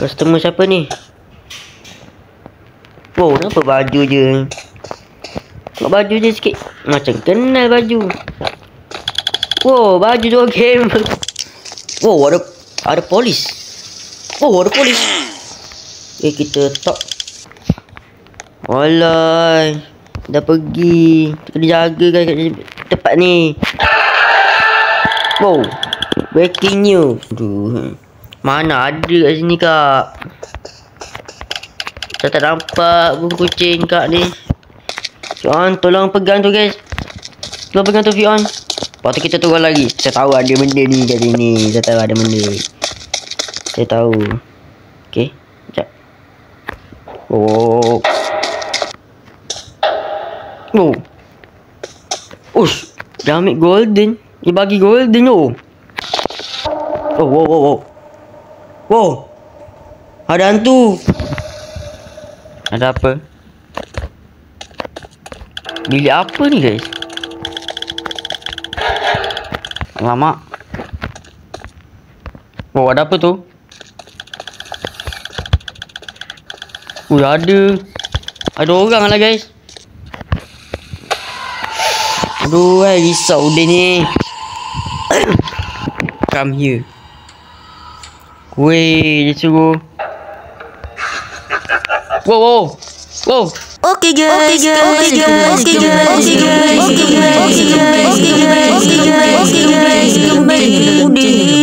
Customer siapa ni? Wow, kenapa baju je? Tengok baju je sikit. Macam kenal baju. Wow, baju dua game. Wow, ada polis. Wow, ada polis. Kita top. Walai, dah pergi. Kena jaga guys kat tempat ni. Wow, breaking news. Aduh, mana ada kat sini kak? Saya tak nampak burung kucing kak ni. Fion, tolong pegang tu guys. Tolong pegang tu Fion. Lepas tu kita turun lagi. Saya tahu ada benda ni kat sini. Saya tahu ada benda. Saya tahu. Okay, sekejap. Oh. Oh. Ush, dia ambil golden. Dia bagi golden tu. Oh, wow, wow, wow. Wow. Ada hantu. Ada apa? Bilik apa ni guys? Alamak. Oh, ada apa tu? Ada orang lah guys. Aduh, risau dia ni. Come here. Weh, dia suruh. Wow. Okay guys.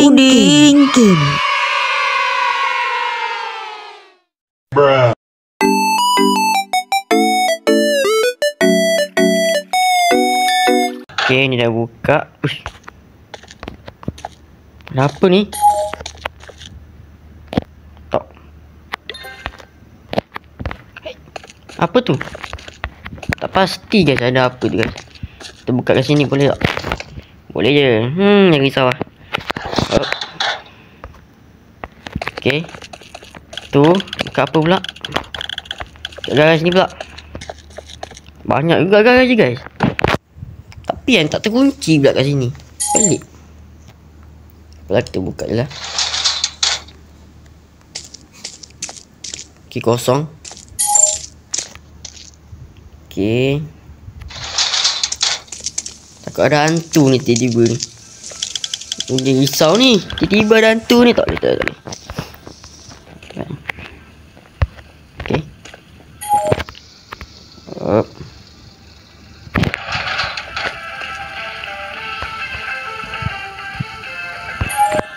Udin. Bruh. Okay, ni dah buka. Ush. Kenapa ni? Tak. Apa tu? Tak pasti guys, ada apa tu guys. Kita buka kat sini boleh tak? Boleh je. Jangan risau lah. Oh. Okay. Tu, buka apa pula? Garaj ni pula. Banyak juga garaj je guys. Tapi yang tak terkunci pula kat sini. Pelik. Apalah, kita buka je lah. Okay, kosong. Okay. Takut ada hantu ni tiba-tiba ni. Dia risau ni. Tiba-tiba ada hantu ni. Tak boleh. Okay.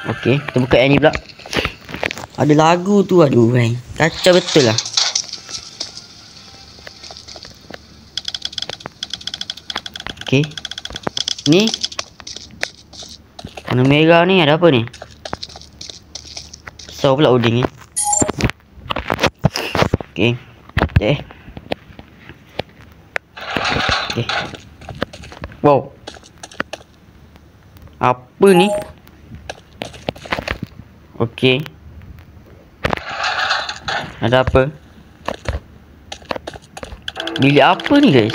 Okay, kita buka yang ni pula. Ada lagu tu, aduh kan. Kacau betul lah. Okay. Ni. Warna merah ni ada apa ni? Pisau pula Udin ni. Okay. Okay. Wow. Apa ni? Okay. Ada apa? Bilik apa ni guys?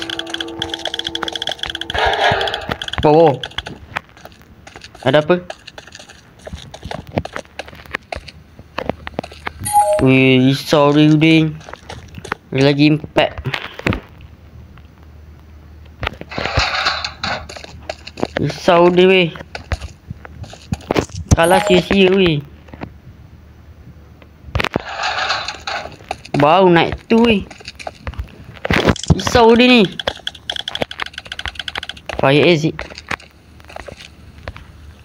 Wow. Ada apa? Wih, risau dia Udin. Dia lagi impact. Risau dia weh. Kalah sia-sia weh. Baru naik tu weh. Risau dia ni. Fire exit.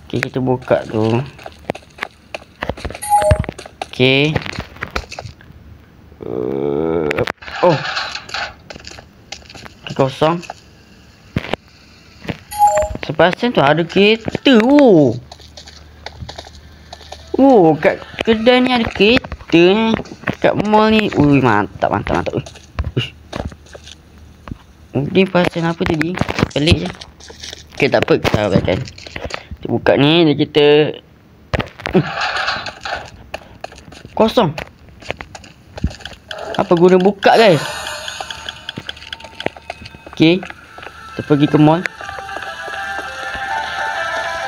Okay, kita buka tu. Okay. Oh. Kosong. Sepasan tu ada kereta. Kat kedai ni ada kereta ni. Kat mall ni. Ui, mantap. Ni pasal apa tadi? Pelik je. Okay, tak apa. Kita abaikan. Kita buka ni. Dan kita kosong. Apa guna buka guys? Okay. Kita pergi ke mall.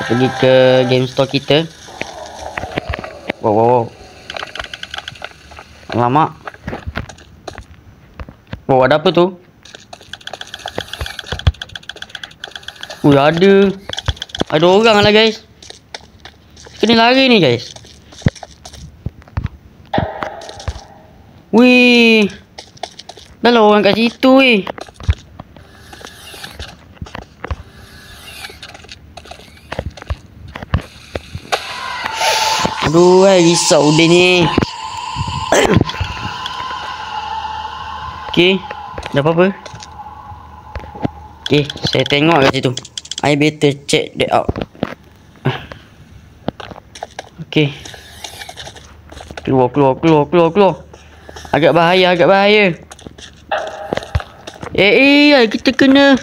Kita pergi ke game store kita. Wow. Alamak. Oh, ada apa tu? Ada orang lah guys. Kena lari ni guys. Wih. Dah lah orang kat situ weh. Aduh, risau dia ni. Okay, dah apa-apa. Okay, saya tengok kat situ. I better check that out. Okay. Keluar. Agak bahaya. Kita kena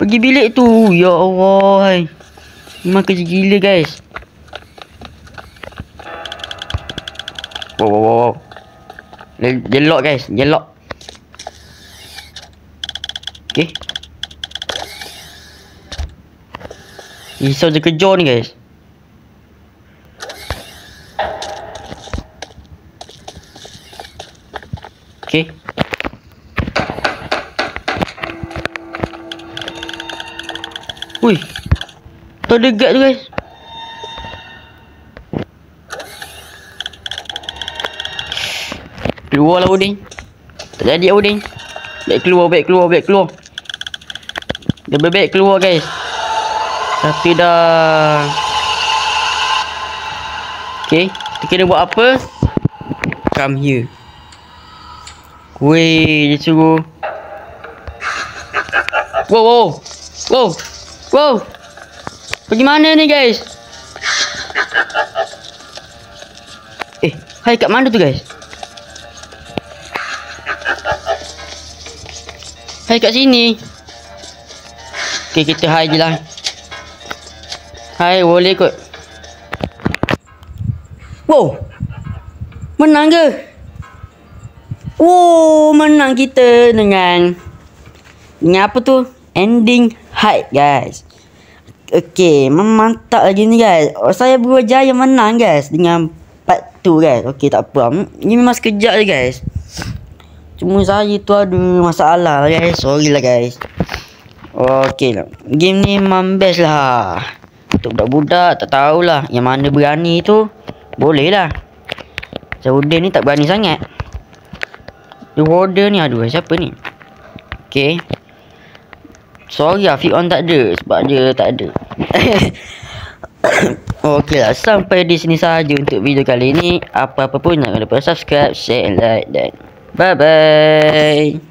pergi bilik tu. Ya Allah. Memang kerja gila guys. Wow. Dia lock guys. Okay. Risau je kejar ni guys. Okay. Wih. Tak dekat tu guys. Keluarlah Udin. Tak jadi Udin. Baik keluar. Dia baik keluar guys. Tapi dah. Okay. Kita kena buat apa? Come here. Weh, dia suruh. Wow. Pergi mana ni guys? Hai kat mana tu guys? Hai kat sini. Okay, kita hai je lah. Hai, boleh kot. Wow. Menang ke? Wow, menang kita dengan apa tu? Ending hide guys. Okay, mantap lagi ni guys. Saya berjaya menang guys dengan part 2 guys. Okay, tak apa. Ni memang sekejap je guys. Cuma saya tu ada masalah lah guys. Sorry lah guys. Okay lah. Game ni memang best lah. Untuk budak-budak tak tahulah yang mana berani tu. Boleh lah. Warden ni tak berani sangat. Warden ni aduh siapa ni? Okay. Sorry lah Fion tak ada. Sebab dia tak ada. Okay lah. Sampai di sini saja untuk video kali ni. Apa-apa pun jangan lupa subscribe, share and like dan bye bye.